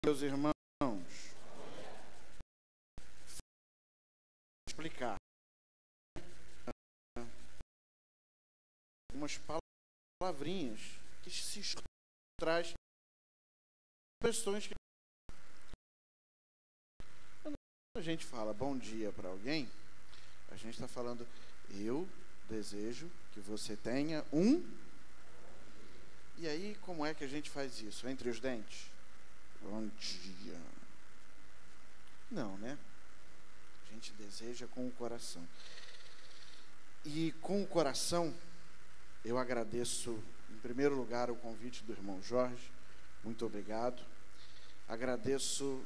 Meus irmãos, explicar algumas palavrinhas que se traz questões que quando a gente fala bom dia para alguém, a gente está falando: eu desejo que você tenha um. E aí, como é que a gente faz isso? Entre os dentes? Bom dia. Não, né? A gente deseja com o coração. E com o coração, eu agradeço, em primeiro lugar, o convite do irmão Jorge. Muito obrigado. Agradeço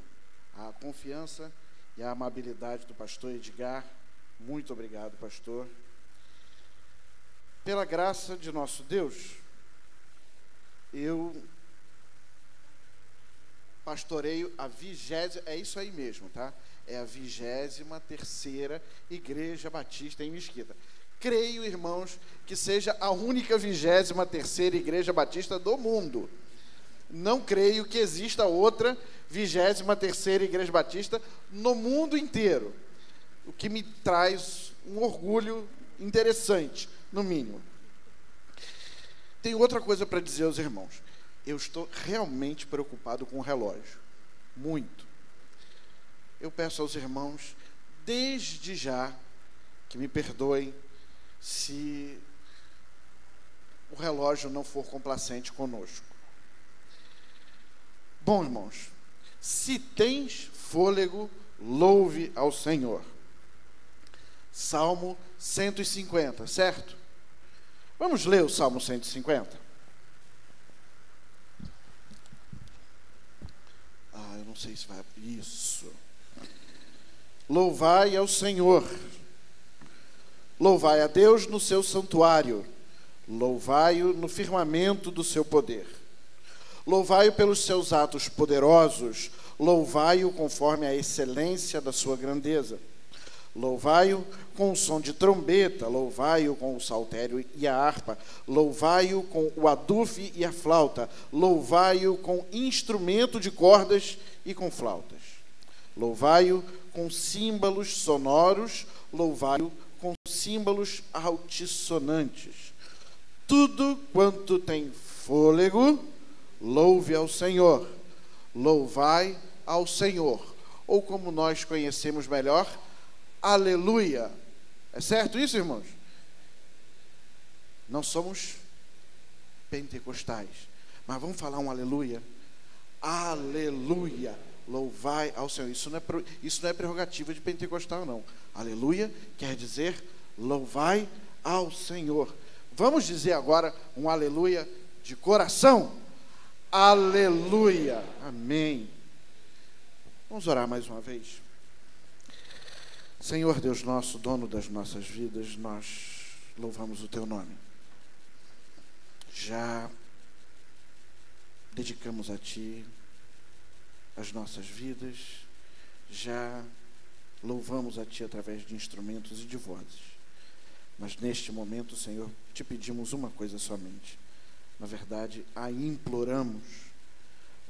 a confiança e a amabilidade do pastor Edgar. Muito obrigado, pastor. Pela graça de nosso Deus, eu pastoreio a 20ª, é isso aí mesmo, tá? É a 23ª Igreja Batista em Mesquita. Creio, irmãos, que seja a única 23ª Igreja Batista do mundo. Não creio que exista outra 23ª Igreja Batista no mundo inteiro. O que me traz um orgulho interessante, no mínimo. Tem outra coisa para dizer aos irmãos. Eu estou realmente preocupado com o relógio. Muito. Eu peço aos irmãos, desde já, que me perdoem se o relógio não for complacente conosco. Bom, irmãos, se tens fôlego, louve ao Senhor. Salmo 150, certo? Vamos ler o Salmo 150? Eu não sei se vai... Isso. Louvai ao Senhor. Louvai a Deus no seu santuário. Louvai-o no firmamento do seu poder. Louvai-o pelos seus atos poderosos. Louvai-o conforme a excelência da sua grandeza. Louvai-o com o som de trombeta, louvai-o com o saltério e a harpa, louvai-o com o adufe e a flauta, louvai-o com instrumento de cordas e com flautas. Louvai-o com símbolos sonoros, louvai-o com símbolos altissonantes. Tudo quanto tem fôlego, louve ao Senhor. Louvai ao Senhor. Ou como nós conhecemos melhor, aleluia. É certo isso, irmãos? Não somos pentecostais, mas vamos falar um aleluia. Aleluia. Louvai ao Senhor. Isso não é prerrogativa de pentecostal, não. Aleluia quer dizer louvai ao Senhor. Vamos dizer agora um aleluia de coração. Aleluia. Amém. Vamos orar mais uma vez. Senhor Deus nosso, dono das nossas vidas, nós louvamos o Teu nome. Já dedicamos a Ti as nossas vidas, já louvamos a Ti através de instrumentos e de vozes. Mas neste momento, Senhor, Te pedimos uma coisa somente. Na verdade, a imploramos.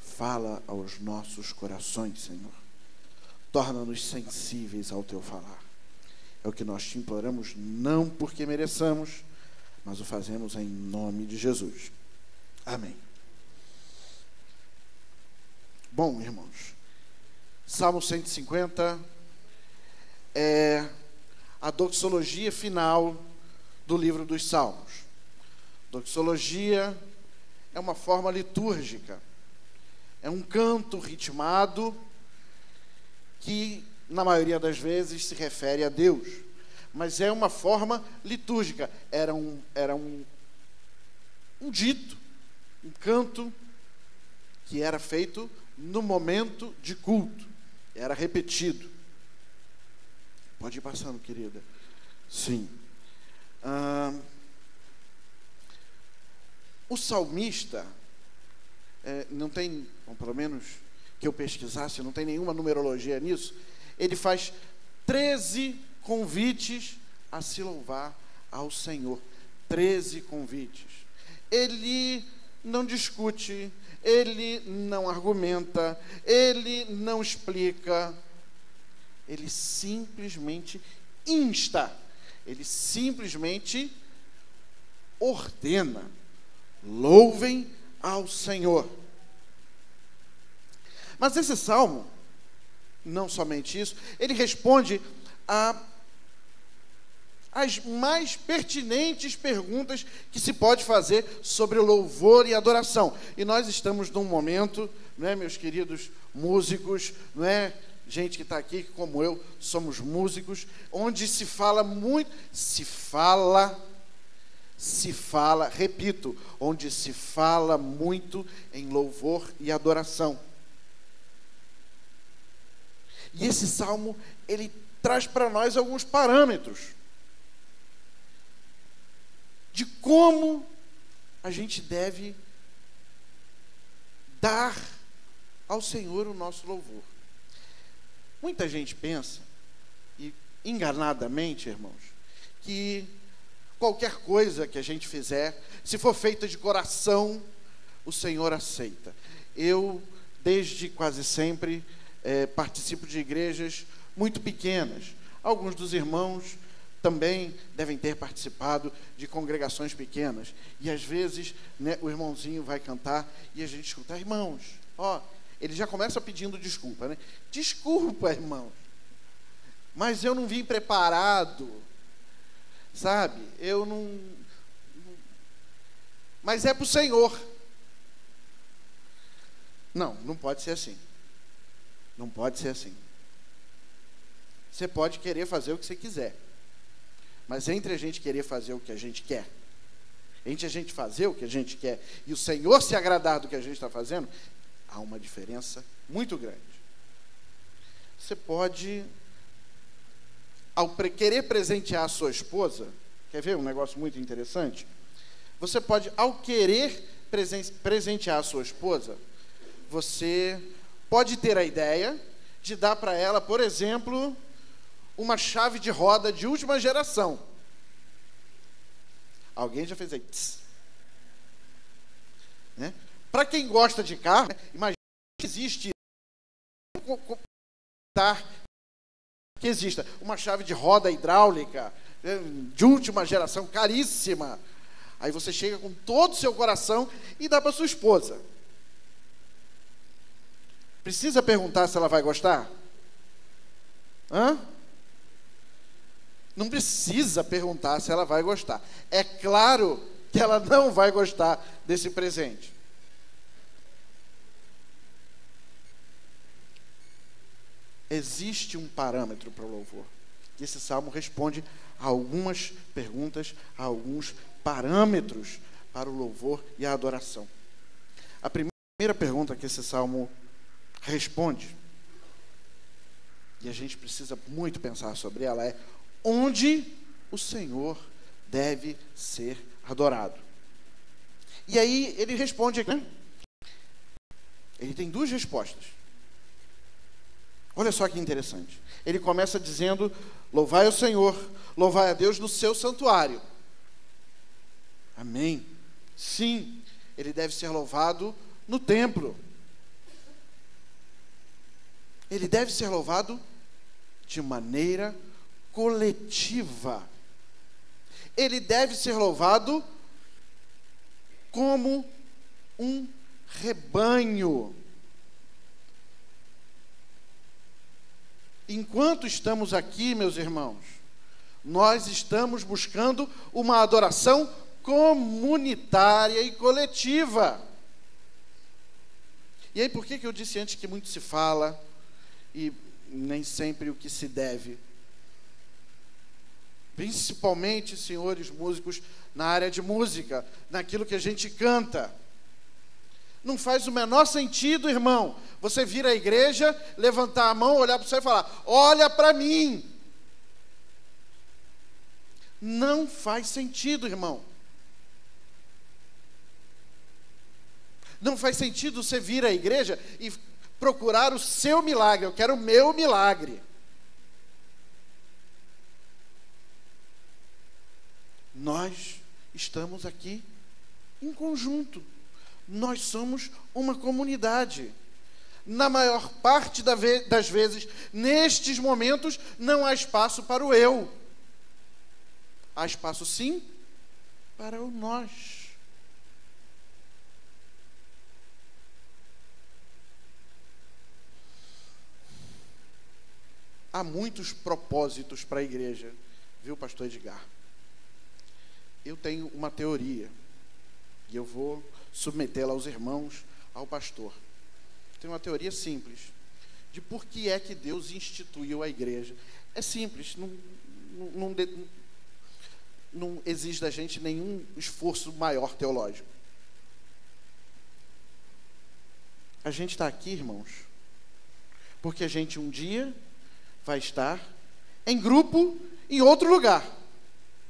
Fala aos nossos corações, Senhor. Torna-nos sensíveis ao Teu falar. É o que nós Te imploramos, não porque mereçamos, mas o fazemos em nome de Jesus. Amém. Bom, irmãos, Salmo 150 é a doxologia final do livro dos Salmos. Doxologia é uma forma litúrgica, é um canto ritmado que, na maioria das vezes, se refere a Deus, mas é uma forma litúrgica. Era um dito, um canto que era feito no momento de culto, era repetido. Pode ir passando, querida. Sim. O salmista, não tem, bom, pelo menos que eu pesquisasse, não tem nenhuma numerologia nisso, ele faz 13 convites a se louvar ao Senhor. 13 convites. Ele não discute, ele não argumenta, ele não explica, ele simplesmente insta, ele simplesmente ordena: louvem ao Senhor. Mas esse salmo, não somente isso, ele responde as mais pertinentes perguntas que se pode fazer sobre louvor e adoração. E nós estamos num momento, não é, meus queridos músicos, não é, gente que está aqui, como eu, somos músicos, onde se fala muito, repito, onde se fala muito em louvor e adoração. E esse salmo, ele traz para nós alguns parâmetros de como a gente deve dar ao Senhor o nosso louvor. Muita gente pensa, e enganadamente, irmãos, que qualquer coisa que a gente fizer, se for feita de coração, o Senhor aceita. Eu, desde quase sempre, participo de igrejas muito pequenas. Alguns dos irmãos também devem ter participado de congregações pequenas. E às vezes, né, o irmãozinho vai cantar e a gente escuta: irmãos, ó, ele já começa pedindo desculpa, né? Desculpa, irmãos, mas eu não vim preparado, sabe? Eu não... Mas é para o Senhor. Não, não pode ser assim. Não pode ser assim. Você pode querer fazer o que você quiser, mas entre a gente querer fazer o que a gente quer, entre a gente fazer o que a gente quer e o Senhor se agradar do que a gente está fazendo, há uma diferença muito grande. Você pode, ao querer presentear a sua esposa, quer ver um negócio muito interessante? Você pode, ao querer presentear a sua esposa, você pode ter a ideia de dar para ela, por exemplo, uma chave de roda de última geração. Alguém já fez aí? Né? Para quem gosta de carro, né? Imagina que existe que exista uma chave de roda hidráulica, né, de última geração, caríssima. Aí você chega com todo o seu coração e dá para sua esposa. Precisa perguntar se ela vai gostar? Hã? Não precisa perguntar se ela vai gostar. É claro que ela não vai gostar desse presente. Existe um parâmetro para o louvor. E esse salmo responde a algumas perguntas, a alguns parâmetros para o louvor e a adoração. A primeira pergunta que esse salmo responde, e a gente precisa muito pensar sobre ela, é: onde o Senhor deve ser adorado? E aí ele responde aqui, né? Ele tem duas respostas. Olha só que interessante. Ele começa dizendo: louvai ao Senhor, louvai a Deus no seu santuário. Amém. Sim, ele deve ser louvado no templo. Ele deve ser louvado de maneira coletiva. Ele deve ser louvado como um rebanho. Enquanto estamos aqui, meus irmãos, nós estamos buscando uma adoração comunitária e coletiva. E aí, por que eu disse antes que muito se fala e nem sempre o que se deve? Principalmente, senhores músicos, na área de música, naquilo que a gente canta. Não faz o menor sentido, irmão, você vir à igreja, levantar a mão, olhar para o céu e falar: olha para mim. Não faz sentido, irmão. Não faz sentido você vir à igreja e procurar o seu milagre. Eu quero o meu milagre. Nós estamos aqui em conjunto. Nós somos uma comunidade. Na maior parte das vezes, nestes momentos, não há espaço para o eu. Há espaço, sim, para o nós. Há muitos propósitos para a igreja, viu, pastor Edgar? Eu tenho uma teoria, e eu vou submetê-la aos irmãos, ao pastor. Tenho uma teoria simples, de por que é que Deus instituiu a igreja. É simples, não exige da gente nenhum esforço maior teológico. A gente está aqui, irmãos, porque a gente um dia vai estar em grupo em outro lugar.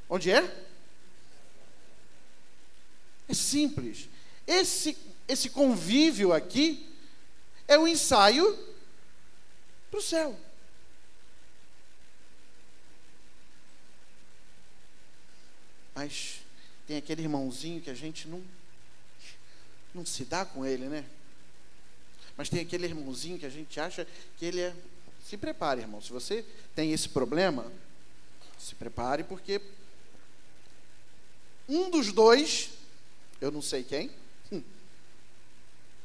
Onde é? É simples. Esse convívio aqui é o ensaio para o céu. Mas tem aquele irmãozinho que a gente não se dá com ele, né? Mas tem aquele irmãozinho que a gente acha que ele é... Se prepare, irmão. Se você tem esse problema, se prepare, porque um dos dois, eu não sei quem,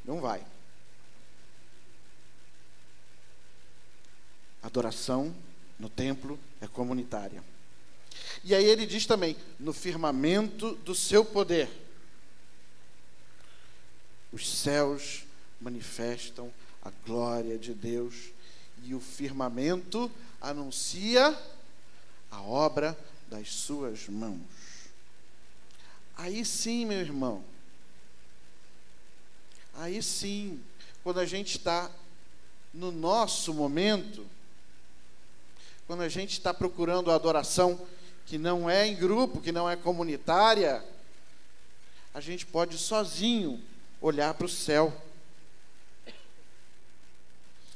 não vai. Adoração no templo é comunitária. E aí ele diz também, no firmamento do seu poder, os céus manifestam a glória de Deus, e o firmamento anuncia a obra das suas mãos. Aí sim, meu irmão, aí sim, quando a gente está no nosso momento, quando a gente está procurando a adoração que não é em grupo, que não é comunitária, a gente pode sozinho olhar para o céu.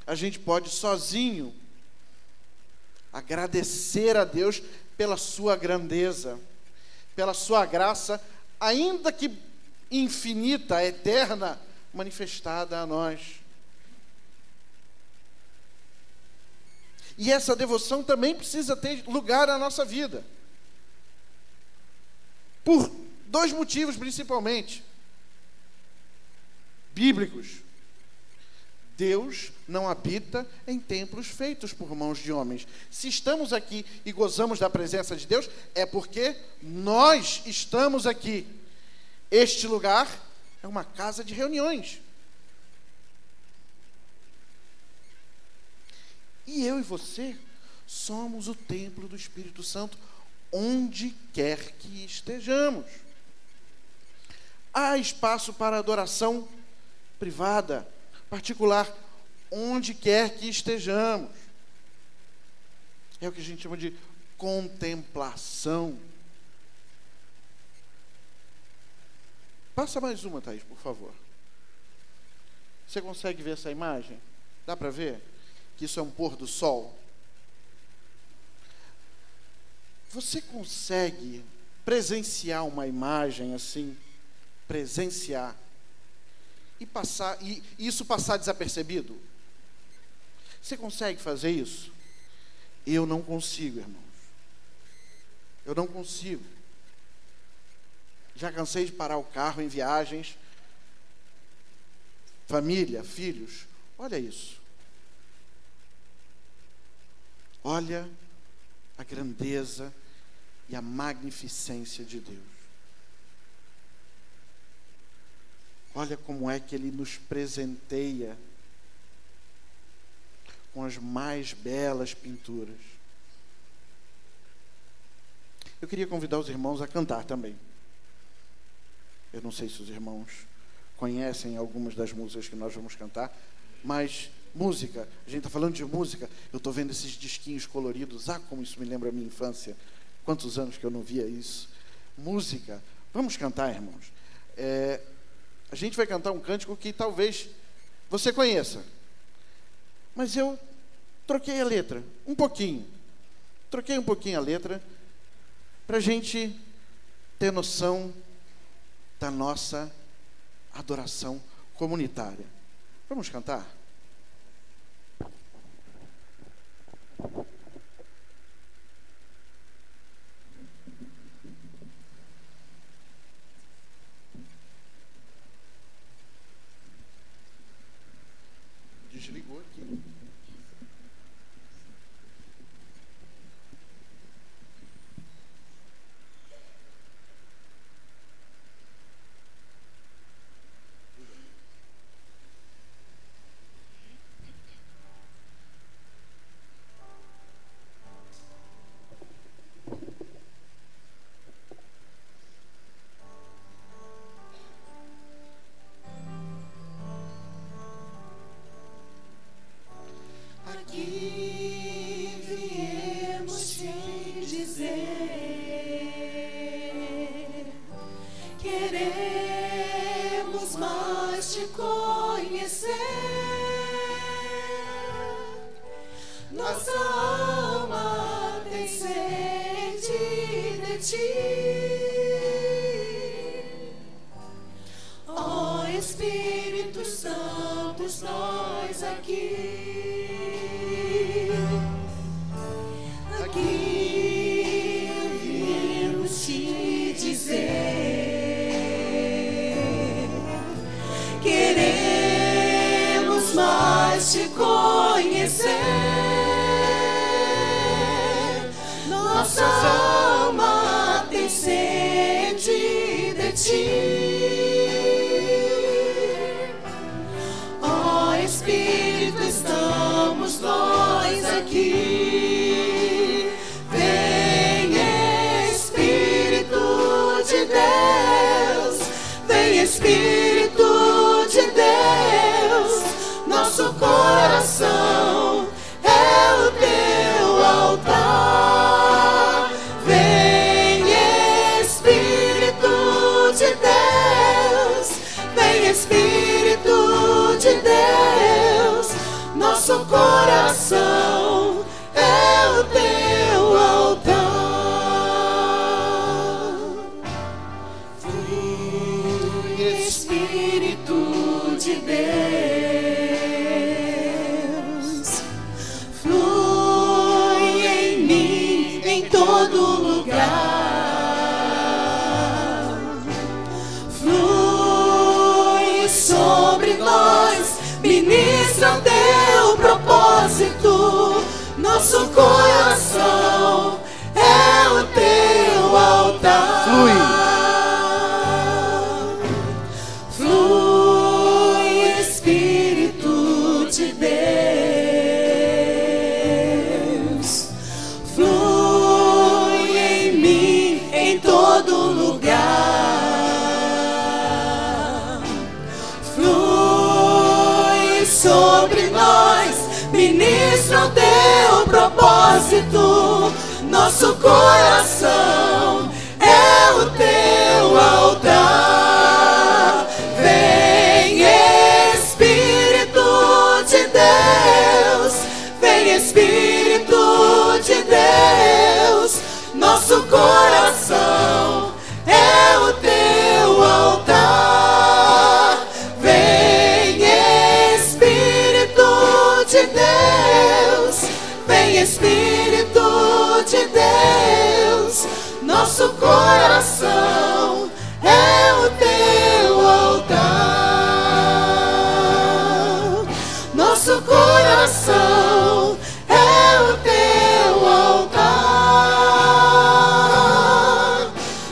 A gente pode sozinho agradecer a Deus pela sua grandeza, pela sua graça, ainda que infinita, eterna, manifestada a nós. E essa devoção também precisa ter lugar na nossa vida. Por dois motivos, principalmente, bíblicos. Deus não habita em templos feitos por mãos de homens. Se estamos aqui e gozamos da presença de Deus, é porque nós estamos aqui. Este lugar é uma casa de reuniões. E eu e você somos o templo do Espírito Santo, onde quer que estejamos. Há espaço para adoração privada, particular, onde quer que estejamos. É o que a gente chama de contemplação. Passa mais uma, Thaís, por favor. Você consegue ver essa imagem? Dá para ver que isso é um pôr do sol? Você consegue presenciar uma imagem assim? Presenciar e isso passar desapercebido? Você consegue fazer isso? Eu não consigo, irmãos. Eu não consigo. Já cansei de parar o carro em viagens. Família, filhos, olha isso. Olha a grandeza e a magnificência de Deus. Olha como é que Ele nos presenteia com as mais belas pinturas. Eu queria convidar os irmãos a cantar também. Eu não sei se os irmãos conhecem algumas das músicas que nós vamos cantar, mas música, a gente está falando de música, eu estou vendo esses disquinhos coloridos, como isso me lembra a minha infância. Quantos anos que eu não via isso? Música, vamos cantar, irmãos. A gente vai cantar um cântico que talvez você conheça, mas eu troquei a letra, um pouquinho. Troquei um pouquinho a letra, para a gente ter noção da nossa adoração comunitária. Vamos cantar? Desligou aqui. Aqui viemos te dizer, queremos mais te conhecer. Nossa alma tem sede de ti. Ó Espírito Santo, nós aqui. Aqui viemos te dizer, queremos mais te conhecer. Nossa alma tem sede de ti. Ó Espírito, estamos nós aqui. Vem Espírito de Deus, vem Espírito de Deus. Nosso coração é o teu altar. Vem Espírito de Deus, vem Espírito de Deus. Nosso coração é o teu altar. Flui Espírito de Deus, flui em mim, em todo lugar. Flui sobre nós, ministra o teu propósito. Nosso coração é o teu altar. Flui Espírito de Deus, flui em mim, em todo lugar. Flui sobre nós, ministra o teu propósito. Nosso coração é o teu altar. Vem Espírito de Deus, vem Espírito de Deus. Nosso coração é o teu altar. Vem Espírito de Deus, vem Espírito de Deus. Nosso coração é o teu altar. Nosso coração é o teu altar.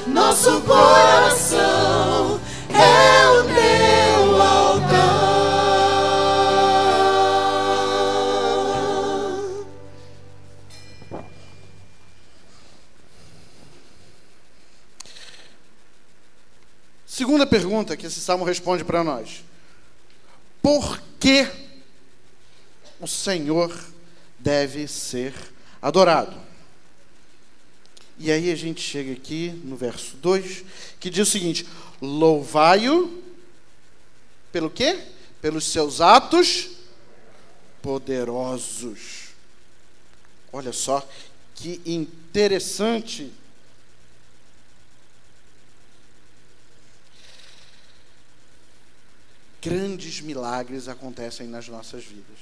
Nosso coração é o teu altar. Segunda pergunta que esse salmo responde para nós: por que o Senhor deve ser adorado? E aí a gente chega aqui no verso 2, que diz o seguinte: louvai-o pelo quê? Pelos seus atos poderosos. Olha só que interessante. grandes milagres acontecem nas nossas vidas.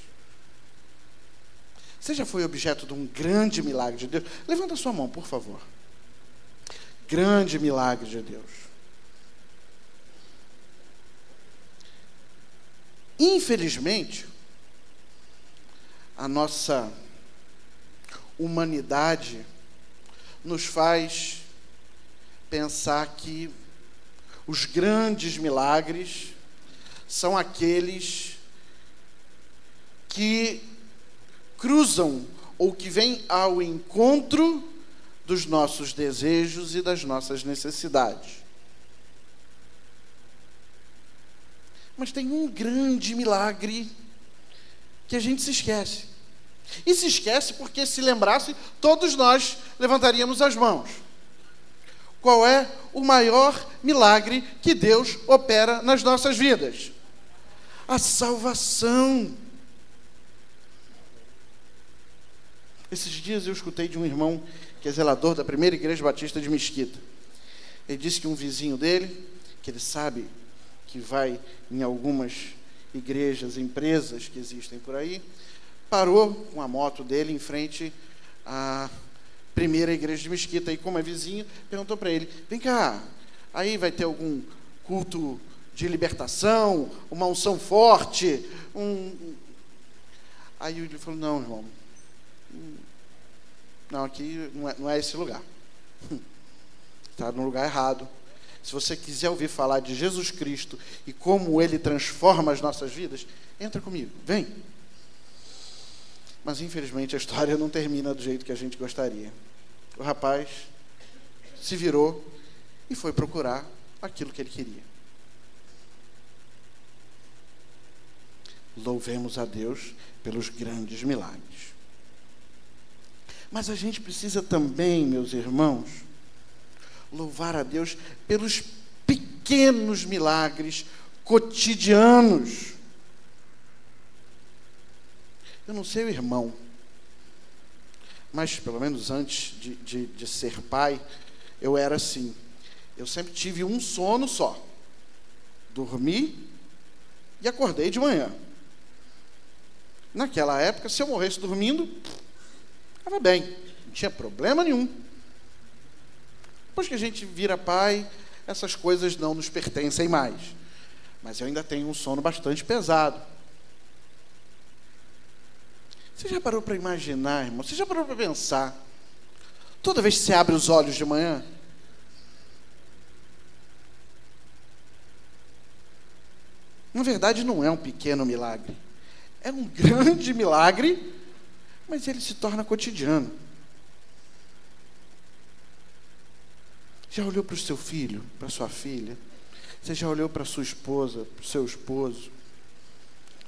Você já foi objeto de um grande milagre de Deus? Levanta a sua mão, por favor. Grande milagre de Deus. Infelizmente, a nossa humanidade nos faz pensar que os grandes milagres são aqueles que cruzam ou que vêm ao encontro dos nossos desejos e das nossas necessidades. Mas tem um grande milagre que a gente se esquece. E se esquece porque, se lembrasse, todos nós levantaríamos as mãos. Qual é o maior milagre que Deus opera nas nossas vidas? A salvação. Esses dias eu escutei de um irmão que é zelador da primeira igreja batista de Mesquita. Ele disse que um vizinho dele, que ele sabe que vai em algumas igrejas, empresas que existem por aí, parou com a moto dele em frente à primeira igreja de Mesquita. E como é vizinho, perguntou para ele: vem cá, aí vai ter algum culto de libertação, uma unção forte? Aí ele falou: não, irmão, não, aqui não é esse lugar. Está no lugar errado. Se você quiser ouvir falar de Jesus Cristo e como Ele transforma as nossas vidas, entra comigo, vem. Mas infelizmente a história não termina do jeito que a gente gostaria. O rapaz se virou e foi procurar aquilo que ele queria. Louvemos a Deus pelos grandes milagres. Mas a gente precisa também, meus irmãos, louvar a Deus pelos pequenos milagres cotidianos. Eu não sei o irmão, mas pelo menos antes de ser pai, eu era assim. Eu sempre tive um sono só. Dormi e acordei de manhã. Naquela época, se eu morresse dormindo, estava bem, não tinha problema nenhum. Depois que a gente vira pai, essas coisas não nos pertencem mais. Mas eu ainda tenho um sono bastante pesado. Você já parou para imaginar, irmão? Você já parou para pensar? Toda vez que você abre os olhos de manhã, na verdade não é um pequeno milagre. É um grande milagre, mas ele se torna cotidiano. Já olhou para o seu filho, para a sua filha? Você já olhou para a sua esposa, para o seu esposo?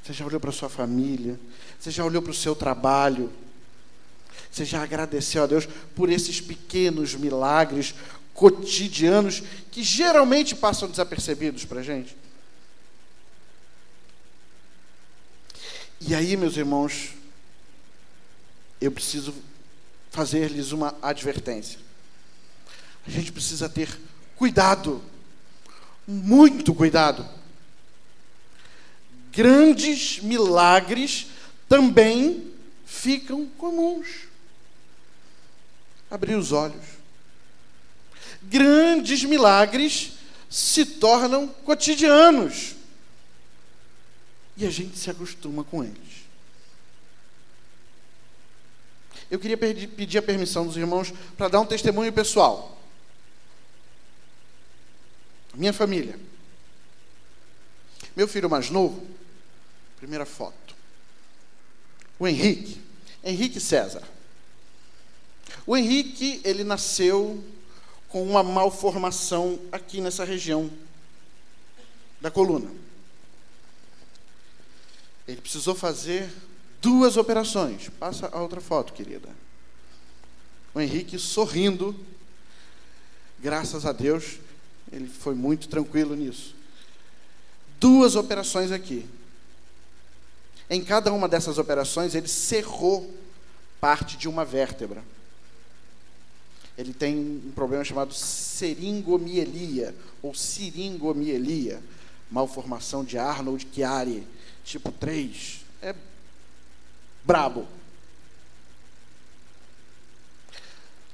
Você já olhou para a sua família? Você já olhou para o seu trabalho? Você já agradeceu a Deus por esses pequenos milagres cotidianos que geralmente passam desapercebidos para a gente? E aí, meus irmãos, eu preciso fazer-lhes uma advertência. A gente precisa ter cuidado, muito cuidado. Grandes milagres também ficam comuns. Abrir os olhos. Grandes milagres se tornam cotidianos. E a gente se acostuma com eles. Eu queria pedir a permissão dos irmãos para dar um testemunho pessoal. Minha família. Meu filho mais novo, primeira foto. O Henrique César. O Henrique, ele nasceu com uma malformação aqui nessa região da coluna. Ele precisou fazer 2 operações. Passa a outra foto, querida. O Henrique sorrindo. Graças a Deus, ele foi muito tranquilo nisso. 2 operações aqui. Em cada uma dessas operações, ele cerrou parte de uma vértebra. Ele tem um problema chamado seringomielia, ou siringomielia. malformação de Arnold Chiari, tipo 3. É brabo.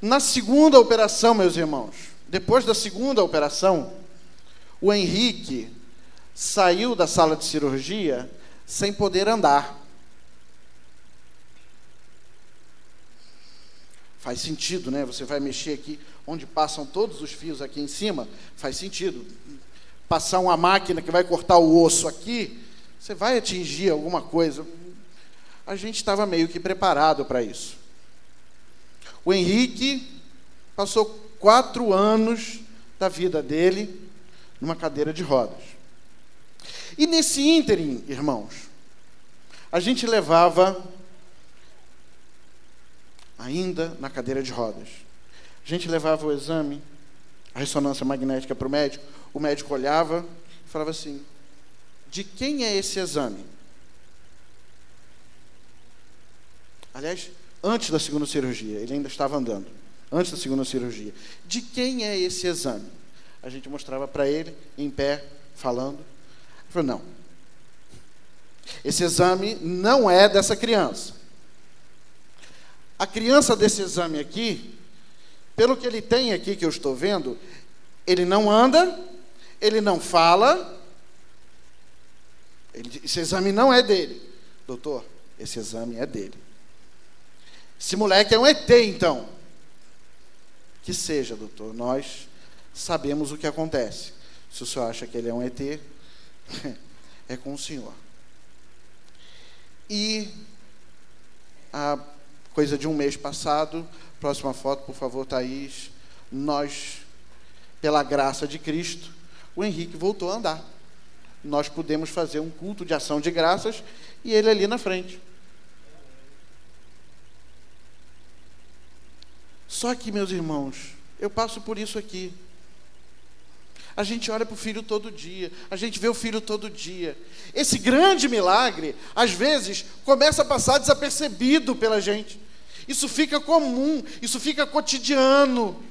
Na segunda operação, meus irmãos, depois da segunda operação, o Henrique saiu da sala de cirurgia sem poder andar. Faz sentido, né? Você vai mexer aqui onde passam todos os fios aqui em cima, faz sentido. Passar uma máquina que vai cortar o osso aqui, você vai atingir alguma coisa. A gente estava meio que preparado para isso. O Henrique passou 4 anos da vida dele numa cadeira de rodas. E nesse ínterim, irmãos, a gente levava, ainda na cadeira de rodas, a gente levava o exame, a ressonância magnética para o médico olhava e falava assim: de quem é esse exame? Aliás, antes da segunda cirurgia, ele ainda estava andando, antes da segunda cirurgia. De quem é esse exame? A gente mostrava para ele, em pé, falando. Ele falou: não, esse exame não é dessa criança. A criança desse exame aqui, pelo que ele tem aqui que eu estou vendo, ele não anda, ele não fala, esse exame não é dele. Doutor, esse exame é dele. Esse moleque é um ET, então. Que seja, doutor, nós sabemos o que acontece. Se o senhor acha que ele é um ET, é com o senhor. E a coisa de um mês passado, próxima foto, por favor, Thaís, nós, pela graça de Cristo, o Henrique voltou a andar. Nós pudemos fazer um culto de ação de graças e ele ali na frente. Só que, meus irmãos, eu passo por isso aqui. A gente olha para o filho todo dia, a gente vê o filho todo dia. Esse grande milagre, às vezes, começa a passar desapercebido pela gente. Isso fica comum, isso fica cotidiano.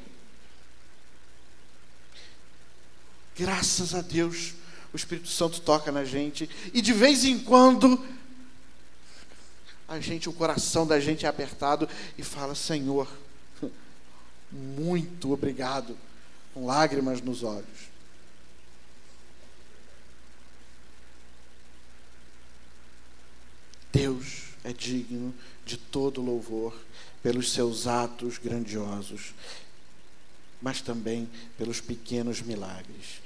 Graças a Deus, o Espírito Santo toca na gente, e de vez em quando, o coração da gente é apertado e fala: Senhor, muito obrigado, com lágrimas nos olhos. Deus é digno de todo louvor pelos seus atos grandiosos, mas também pelos pequenos milagres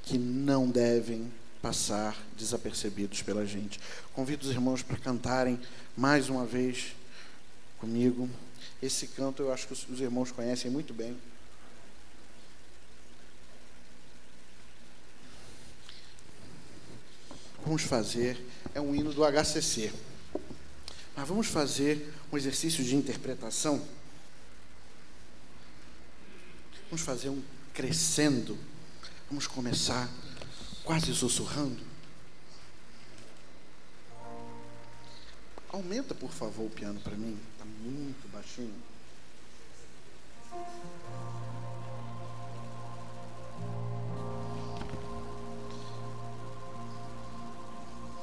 que não devem passar desapercebidos pela gente. Convido os irmãos para cantarem mais uma vez comigo. Esse canto eu acho que os irmãos conhecem muito bem. Vamos fazer, é um hino do HCC, mas vamos fazer um exercício de interpretação. Vamos fazer um crescendo. Vamos começar quase sussurrando. Aumenta, por favor, o piano para mim. Está muito baixinho.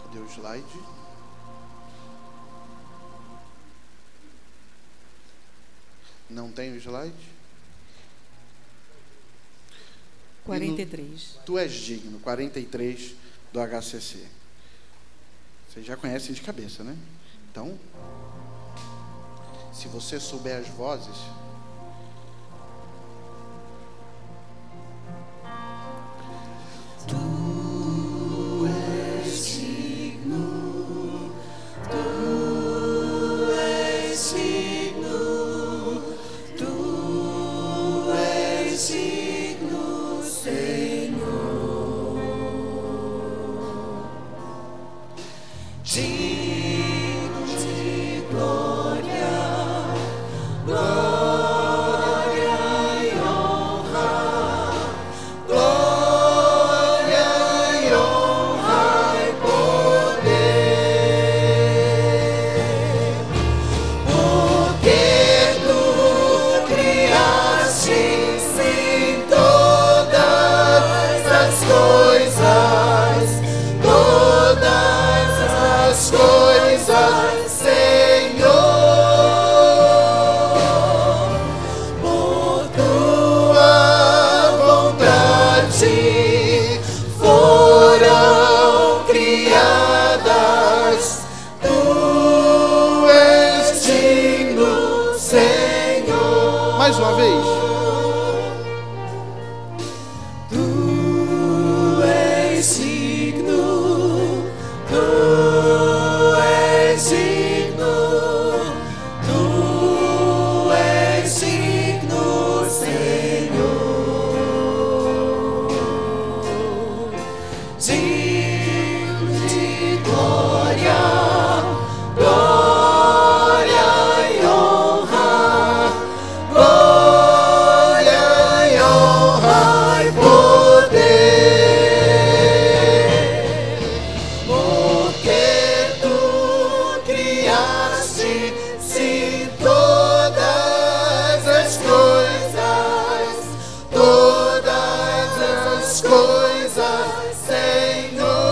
Cadê o slide? Não tem o slide? 43. Tu és digno, 43 do HCC. Vocês já conhecem de cabeça, né? Então, se você souber as vozes, Tu és digno, tu és digno, tu és digno, Senhor. Digno de glória, glória. Senhor. Mais uma vez. Tu és digno, tu és digno, tu és digno, Senhor. Digno de glória, glória e honra, glória e honra e poder, porque tu criaste sim todas as coisas, Senhor.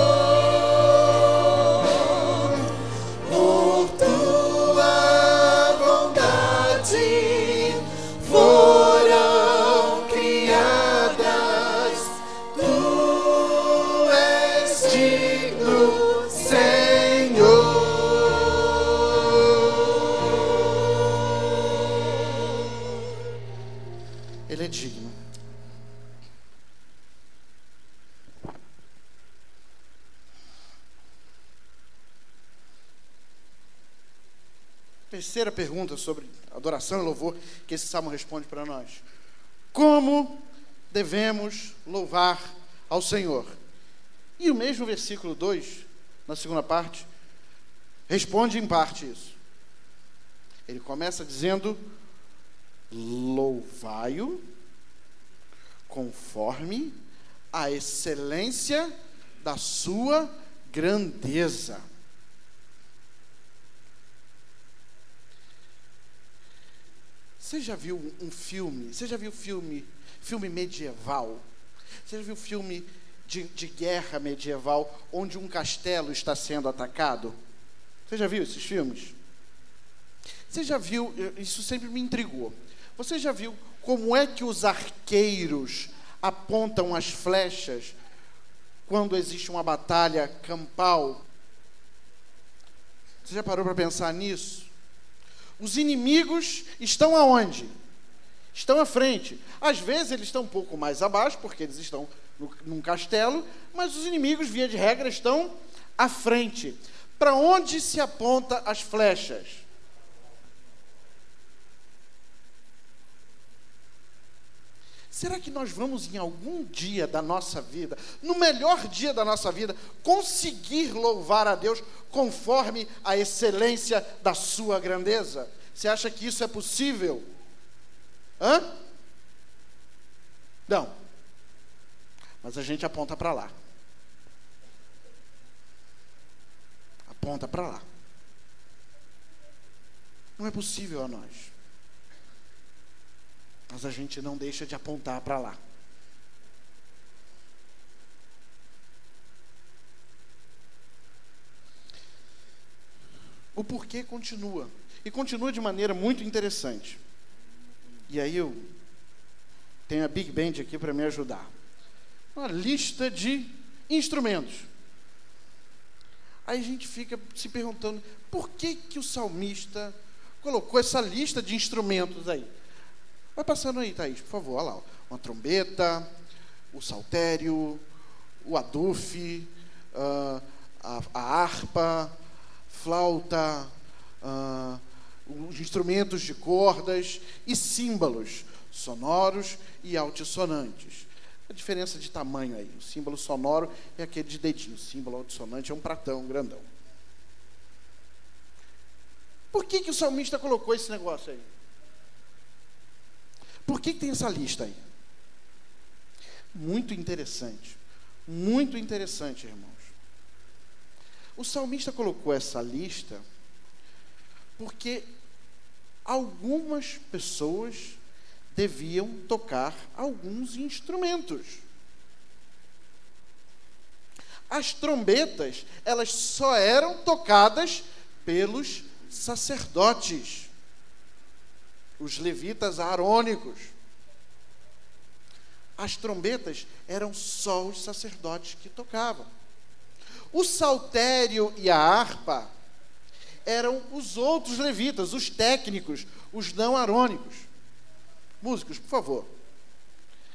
Por tua bondade foram criadas. Tu és digno, Senhor. Ele é digno. Terceira pergunta sobre adoração e louvor que esse salmo responde para nós. Como devemos louvar ao Senhor? E o mesmo versículo 2, na segunda parte, responde em parte isso. Ele começa dizendo: louvai-o conforme a excelência da sua grandeza. Você já viu um filme? Você já viu filme medieval? Você já viu filme de guerra medieval onde um castelo está sendo atacado? Você já viu esses filmes? Você já viu? Isso sempre me intrigou. Você já viu como é que os arqueiros apontam as flechas quando existe uma batalha campal? Você já parou para pensar nisso? Os inimigos estão aonde? Estão à frente. Às vezes eles estão um pouco mais abaixo, porque eles estão num castelo, mas os inimigos, via de regra, estão à frente. Para onde se aponta as flechas? Será que nós vamos em algum dia da nossa vida, no melhor dia da nossa vida, conseguir louvar a Deus conforme a excelência da sua grandeza? Você acha que isso é possível? Hã? Não. Mas a gente aponta para lá. Aponta para lá. Não é possível a nós. Mas a gente não deixa de apontar para lá. O porquê continua. E continua de maneira muito interessante. E aí eu tenho a Big Band aqui para me ajudar. Uma lista de instrumentos. Aí a gente fica se perguntando, por que o salmista colocou essa lista de instrumentos aí? Vai passando aí, Thaís, por favor. Olha lá, uma trombeta, o saltério, o adufe, a harpa, flauta, os instrumentos de cordas e símbolos sonoros e altissonantes. A diferença de tamanho aí. O símbolo sonoro é aquele de dedinho. O símbolo altissonante é um pratão grandão. Por que o salmista colocou esse negócio aí? Por que tem essa lista aí? Muito interessante, irmãos. O salmista colocou essa lista porque algumas pessoas deviam tocar alguns instrumentos. As trombetas, elas só eram tocadas pelos sacerdotes, os levitas aarônicos. As trombetas eram só os sacerdotes que tocavam. O saltério e a harpa eram os outros levitas, os técnicos, os não arônicos. Músicos, por favor,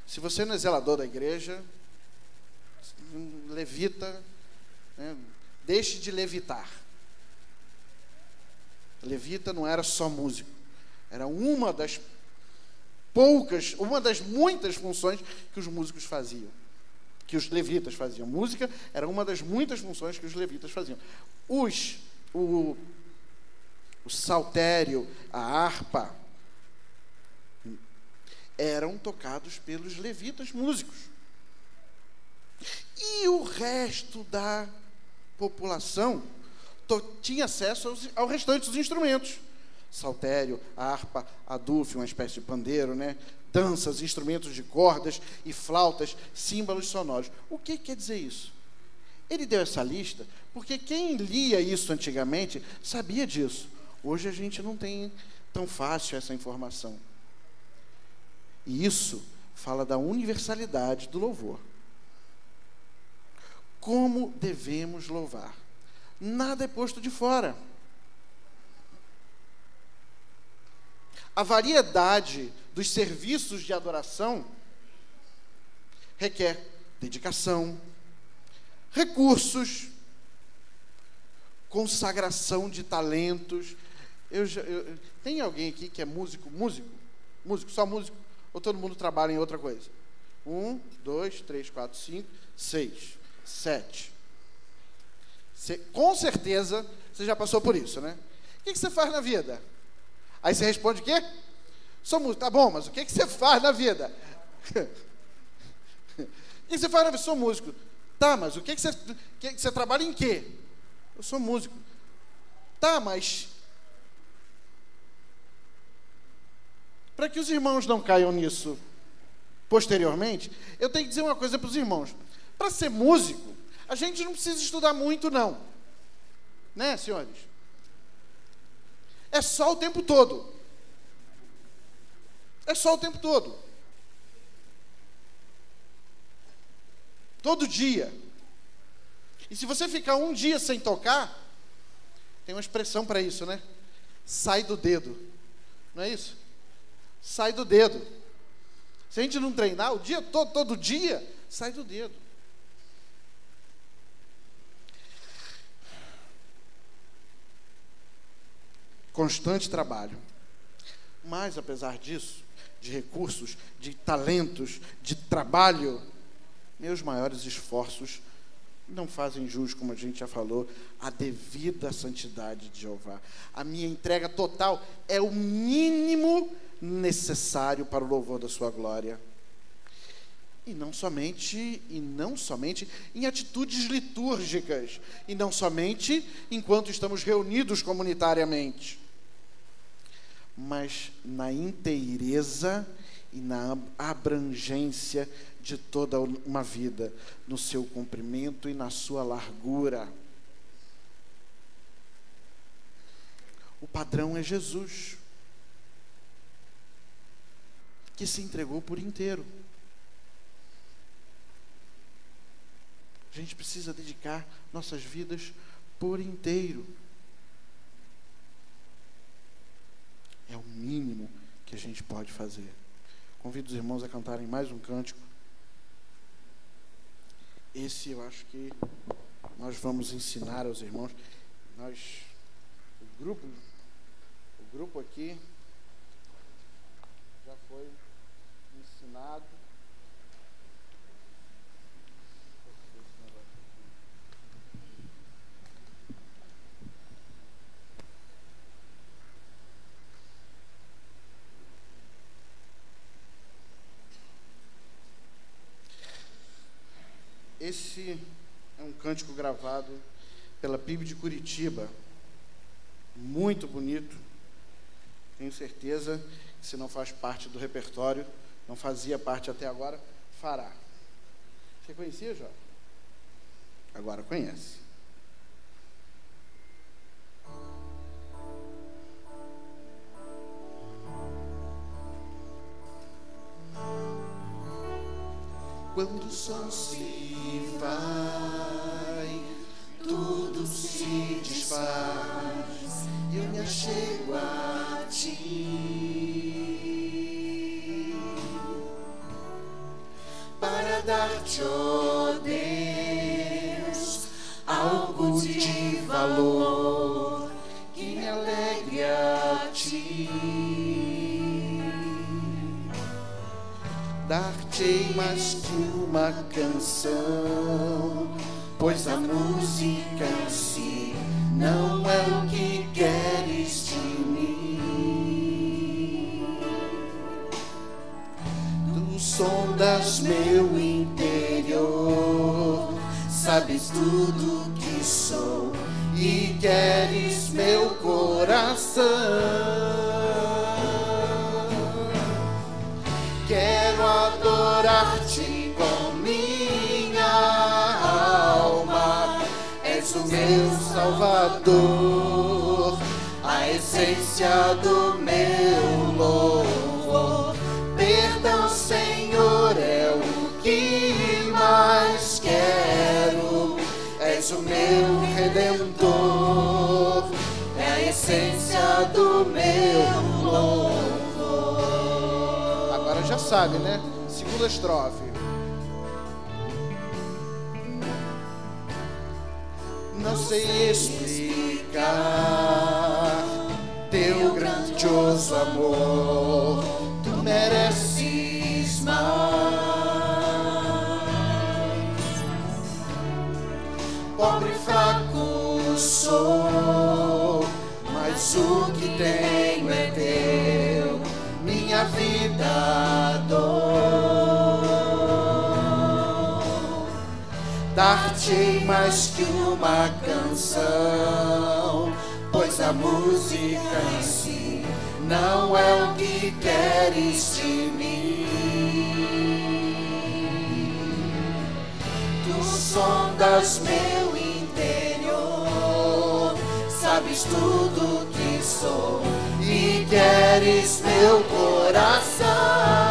se você não é zelador da igreja, levita, né, deixe de levitar. Levita não era só músico, era uma das muitas funções que os músicos faziam, que os levitas faziam. Música era uma das muitas funções que os levitas faziam. O saltério, a harpa, eram tocados pelos levitas músicos. E o resto da população tinha acesso ao restante dos instrumentos. Saltério, harpa, adufo, uma espécie de pandeiro, né? Danças, instrumentos de cordas e flautas, símbolos sonoros. O que quer dizer isso? Ele deu essa lista porque quem lia isso antigamente sabia disso. Hoje a gente não tem tão fácil essa informação. E isso fala da universalidade do louvor. Como devemos louvar? Nada é posto de fora. A variedade dos serviços de adoração requer dedicação, recursos, consagração de talentos. Tem alguém aqui que é músico? Músico, só músico? Ou todo mundo trabalha em outra coisa? 1, 2, 3, 4, 5, 6, 7. Com certeza você já passou por isso, né? O que você faz na vida? Aí você responde o quê? Sou músico. Tá bom, mas o que você faz na vida? O que você faz na vida? Sou músico. Tá, mas o que você trabalha em quê? Eu sou músico. Tá, mas para que os irmãos não caiam nisso posteriormente, eu tenho que dizer uma coisa para os irmãos. Para ser músico, a gente não precisa estudar muito, não. Né, senhores? É só o tempo todo. É só o tempo todo. Todo dia. E se você ficar um dia sem tocar, tem uma expressão para isso, né? Sai do dedo. Não é isso? Sai do dedo. Se a gente não treinar o dia todo dia, sai do dedo. Constante trabalho. Mas, apesar disso, de recursos, de talentos, de trabalho, meus maiores esforços não fazem jus, como a gente já falou, à devida santidade de Jeová. A minha entrega total é o mínimo necessário para o louvor da sua glória. E não somente em atitudes litúrgicas, e não somente enquanto estamos reunidos comunitariamente, mas na inteireza e na abrangência de toda uma vida, no seu comprimento e na sua largura. O padrão é Jesus, que se entregou por inteiro. A gente precisa dedicar nossas vidas por inteiro. É o mínimo que a gente pode fazer. Convido os irmãos a cantarem mais um cântico. Esse eu acho que nós vamos ensinar aos irmãos. O grupo aqui já foi ensinado. Esse é um cântico gravado pela PIB de Curitiba, muito bonito. Tenho certeza que, se não faz parte do repertório, não fazia parte até agora, fará. Você conhecia, Jó? Agora conhece. Quando o sol se vai, tudo se desfaz. me achego a ti, para dar-te, ó Deus, algo de valor que me alegre a ti. Dar-te-ei mais que uma canção, pois a música em si não é o que queres de mim. Tu sondas meu interior, sabes tudo que sou e queres meu coração. Quero adorar-te com minha alma. És o meu Salvador, a essência do meu louvor. Perdão, Senhor, é o que mais quero. És o meu Redentor, é a essência do meu louvor. Agora já sabe, né? Segunda estrofe. Não sei explicar teu grandioso amor, tu mereces mais. Pobre e fraco sou, mas o que tenho é teu, minha vida dou. Dar-te mais que uma canção, pois a música em si não é o que queres de mim. Tu sondas meu interior, sabes tudo que sou e queres meu coração.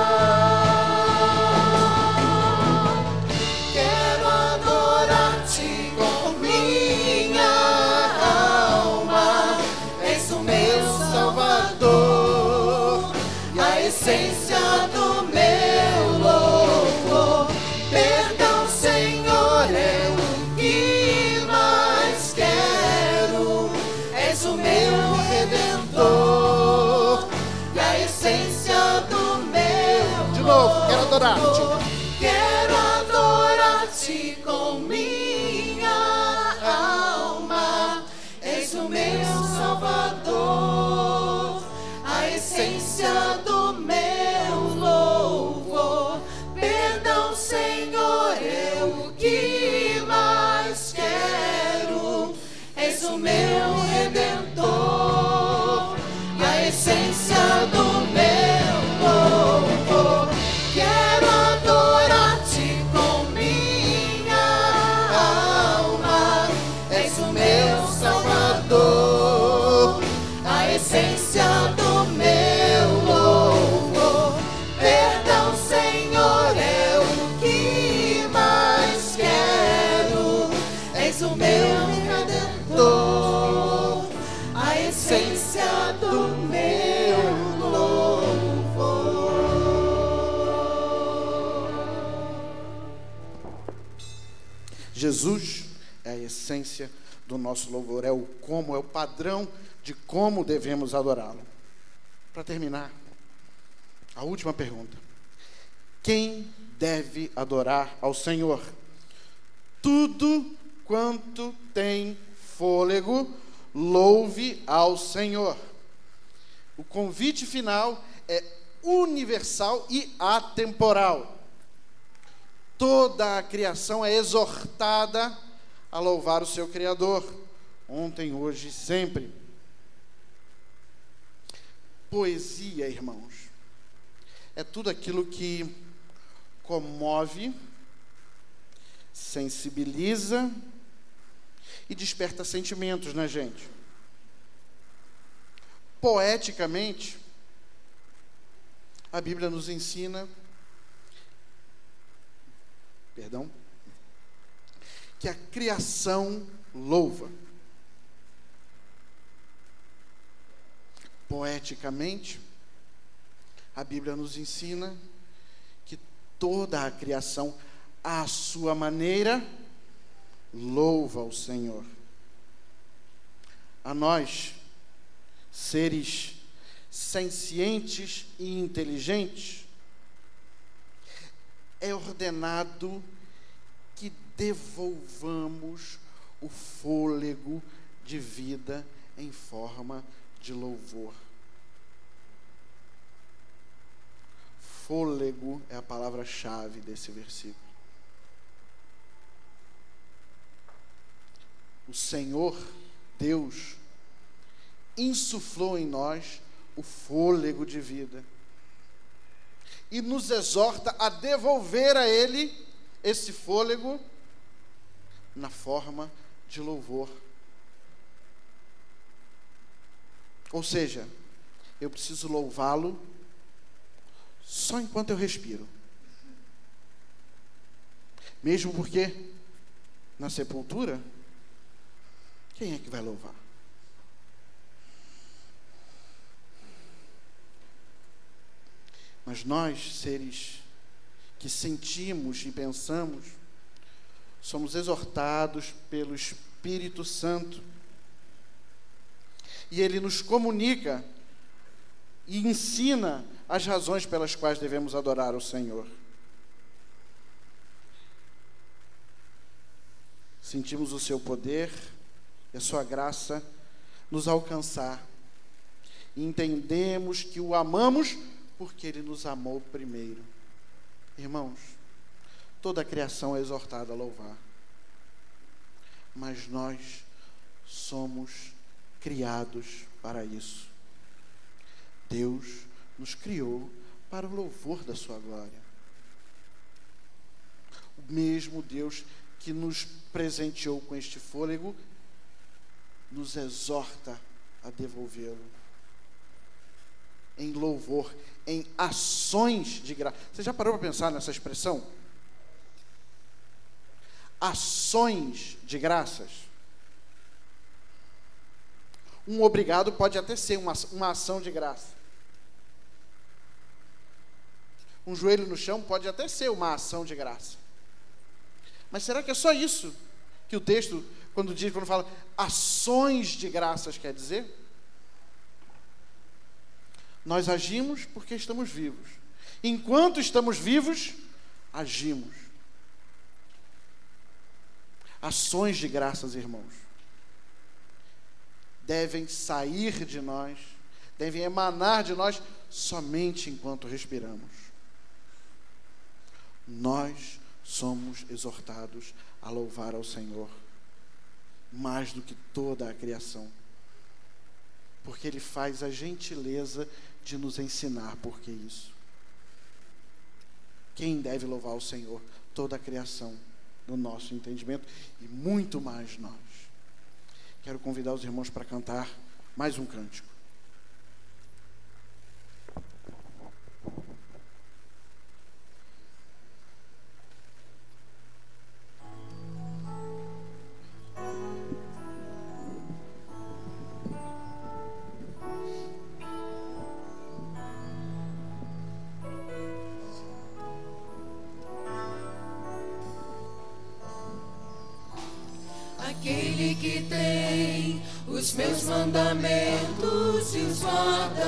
Essência do meu louvor. Perdão, Senhor, é o que mais quero. És o meu Redentor e a essência do meu. De novo, quero adorar-te. Quero adorar-te com minha alma. És o meu Salvador, a essência do meu louvor. Perdão, Senhor, é o que mais quero. És o meu Redentor e a essência do meu louvor. Quero adorar-te com minha alma. És o meu Salvador, a essência do meu louvor. Perdão, Senhor, é o que mais quero. És o meu Redentor, a essência do meu louvor. Jesus é a essência do nosso louvor, é o como, é o padrão de como devemos adorá-lo. Para terminar, a última pergunta: quem deve adorar ao Senhor? Tudo quanto tem fôlego, louve ao Senhor. O convite final é universal e atemporal. Toda a criação é exortada a louvar o seu Criador, ontem, hoje e sempre. Poesia, irmãos, é tudo aquilo que comove, sensibiliza e desperta sentimentos na gente. Poeticamente, a Bíblia nos ensina, que a criação louva. Poeticamente, a Bíblia nos ensina que toda a criação, à sua maneira, louva o Senhor. A nós, seres sencientes e inteligentes, é ordenado que devolvamos o fôlego de vida em forma de louvor. Fôlego é a palavra-chave desse versículo. O Senhor, Deus, insuflou em nós o fôlego de vida e nos exorta a devolver a Ele esse fôlego na forma de louvor. Ou seja, eu preciso louvá-lo só enquanto eu respiro. Mesmo porque, na sepultura, quem é que vai louvar? Mas nós, seres que sentimos e pensamos, somos exortados pelo Espírito Santo. E Ele nos comunica e ensina as razões pelas quais devemos adorar o Senhor. Sentimos o seu poder e a sua graça nos alcançar. E entendemos que o amamos porque Ele nos amou primeiro. Irmãos, toda a criação é exortada a louvar. Mas nós somos criados para isso. Deus nos criou para o louvor da sua glória. O mesmo Deus que nos presenteou com este fôlego nos exorta a devolvê-lo em louvor, em ações de graça. Você já parou para pensar nessa expressão? Ações de graças. Um obrigado pode até ser uma ação de graça. Um joelho no chão pode até ser uma ação de graça. Mas será que é só isso que o texto, quando fala ações de graças, quer dizer? Nós agimos porque estamos vivos. Enquanto estamos vivos, agimos. Ações de graças, irmãos, devem sair de nós, devem emanar de nós somente enquanto respiramos. Nós somos exortados a louvar ao Senhor mais do que toda a criação, porque Ele faz a gentileza de nos ensinar por que isso. Quem deve louvar o Senhor? Toda a criação, no nosso entendimento, e muito mais nós. Quero convidar os irmãos para cantar mais um cântico. Aquele que tem os meus mandamentos e os guarda,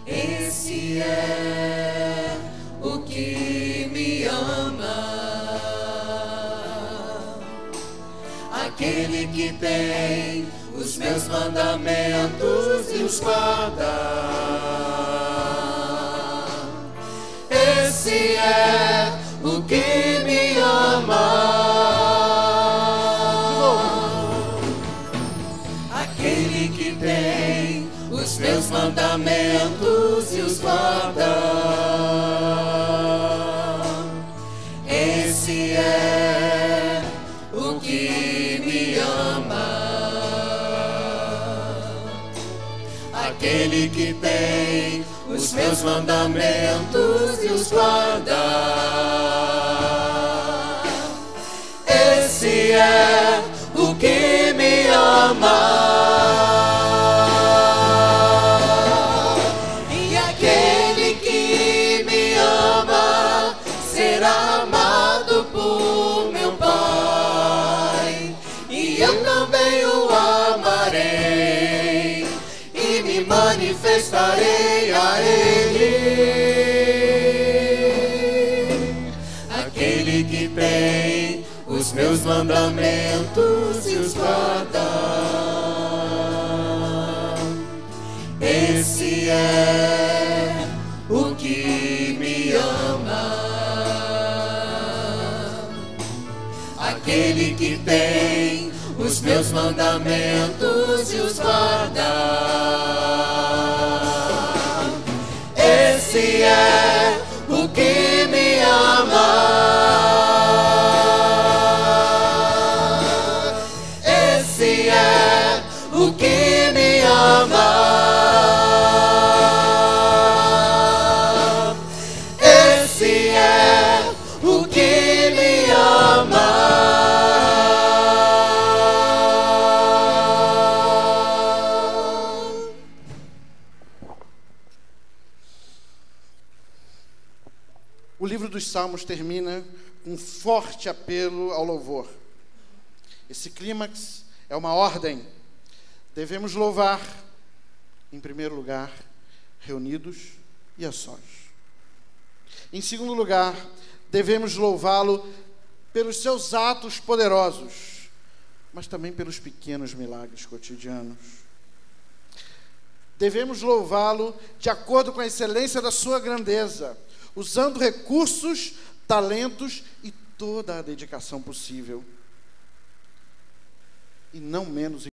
esse é o que me ama. Aquele que tem os meus mandamentos e os guarda, esse é o que me ama. Aquele que tem os meus mandamentos e os guarda, esse é o que me ama. Aquele que tem os meus mandamentos e os guarda, esse é o que me ama. manifestarei a Ele, aquele que tem os meus mandamentos e os guarda. Esse é o que me ama, aquele que tem os meus mandamentos e os guarda. Esse é o que me ama, esse é o que me ama, esse é o que me ama. O livro dos Salmos termina com um forte apelo ao louvor. Esse clímax é uma ordem. Devemos louvar, em primeiro lugar, reunidos e a sós. Em segundo lugar, devemos louvá-lo pelos seus atos poderosos, mas também pelos pequenos milagres cotidianos. Devemos louvá-lo de acordo com a excelência da sua grandeza, usando recursos, talentos e toda a dedicação possível. E não menos